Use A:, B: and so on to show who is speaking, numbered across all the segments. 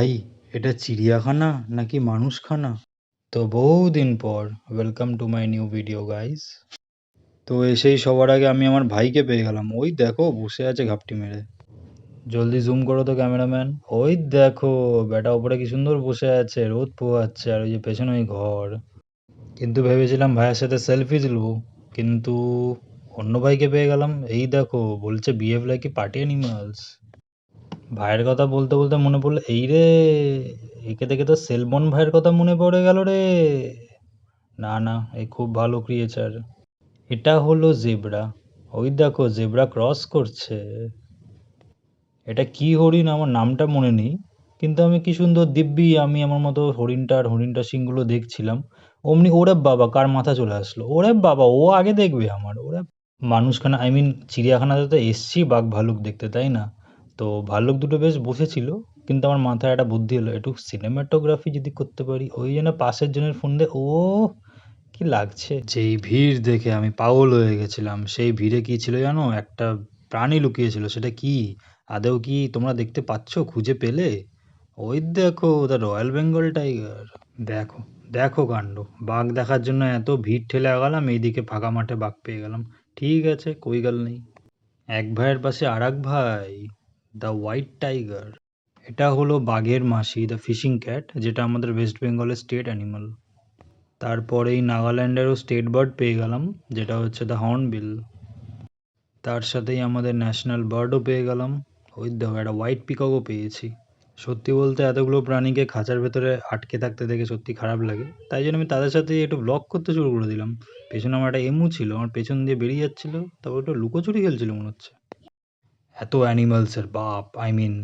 A: ভাই, এটা চিড়িয়াখানা নাকি মানুষখানা? তো বহুদিন পর welcome to my new video guys. তো এসেই সবার আগে আমি আমার ভাইকে পেয়ে গেলাম। ওই দেখো বসে আছে ঘাপটি মেরে। জলদি জুম করো তো ক্যামেরাম্যান। ওই দেখো ব্যাটা ওপরে কি সুন্দর বসে আছে, রোদ পোহাচ্ছে, আর ওই যে পেছনে ওই ঘর। কিন্তু ভেবেছিলাম ভাইয়ের সাথে সেলফি তুলবো, কিন্তু অন্য ভাইকে পেয়ে গেলাম। এই দেখো বলছে behave like a party animals. ভাইয়ের কথা বলতে বলতে মনে পড়লো, এই রে, একে দেখে তো সেলমন ভাইয়ের কথা মনে পড়ে গেল রে। না না, এই খুব ভালো ক্রিয়েচার। এটা হলো জেব্রা। ওই দেখো জেব্রা ক্রস করছে। এটা কি হরিণ আমার নামটা মনে নেই, কিন্তু আমি কি সুন্দর দিব্যি আমি আমার মতো হরিণটার সিংগুলো দেখছিলাম। অমনি ওরে বাবা কার মাথা চলে আসলো, ওরে বাবা ও আগে দেখবে আমার, ওরে মানুষখানা আই মিন চিড়িয়াখানাতে তো এসছি বাঘ ভাল্লুক দেখতে, তাই না? তো ভাল্লুক দুটো বেশ বসেছিল, কিন্তু আমার মাথায় একটা বুদ্ধি এলো, একটু সিনেমাটোগ্রাফি যদি করতে পারি। ওই জন্য পাশের জনের ফোন দিয়ে ও কি লাগছে। যেই ভিড় দেখে আমি পাগল হয়ে গেছিলাম। সেই ভিড়ে কি ছিল জানো? একটা প্রাণী লুকিয়েছিল। সেটা কি আদৌ কি তোমরা দেখতে পাচ্ছ? খুঁজে পেলে? ওই দেখো দ্য রয়্যাল বেঙ্গল টাইগার। দেখো দেখো কাণ্ড। বাঘ দেখার জন্য এত ভিড় ঠেলে গেলাম, এইদিকে ফাঁকা মাঠে বাঘ পেয়ে গেলাম। ঠিক আছে, কই গাল নেই। এক ভাইয়ের পাশে আর এক ভাই, দ্য হোয়াইট টাইগার। এটা হলো বাঘের মাসি, দ্য ফিশিং ক্যাট, যেটা আমাদের ওয়েস্ট বেঙ্গলের স্টেট অ্যানিমাল। তারপরেই নাগাল্যান্ডেরও স্টেট বার্ড পেয়ে গেলাম, যেটা হচ্ছে দ্য হর্নবিল। তার সাথেই আমাদের ন্যাশনাল বার্ডও পেয়ে গেলাম। ওই দেখো একটা হোয়াইট পিককও পেয়েছি। সত্যি বলতে এতগুলো প্রাণীকে খাঁচার ভেতরে আটকে থাকতে দেখে সত্যি খারাপ লাগে, তাই জন্য আমি তাদের সাথে একটু ব্লগ করতে শুরু করে দিলাম। পেছনে আমার একটা এমু ছিল, আমার পেছন দিয়ে বেরিয়ে যাচ্ছিল, তারপর একটু লুকোচুরি খেলছিল মনে হচ্ছে। এত অ্যানিমালসের বাপ, I mean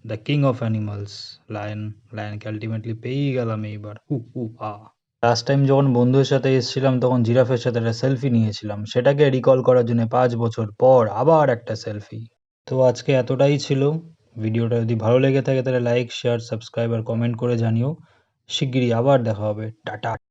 A: the king of animals, lion. লায়নকে আলটিমেটলি পেয়েই গেলাম এইবার। হু হু হা। লাস্ট টাইম যখন বন্ধুদের সাথে এসেছিলাম তখন জিরাফের সাথে একটা সেলফি নিয়েছিলাম, সেটাকে রিকল করার জন্য 5 বছর পর আবার একটা সেলফি। তো আজকে এতটাই ছিল। ভিডিওটা যদি ভালো লেগে থাকে তাহলে লাইক, শেয়ার, সাবস্ক্রাইব আর কমেন্ট করে জানিও। শিগগিরই আবার দেখা হবে। টাটা।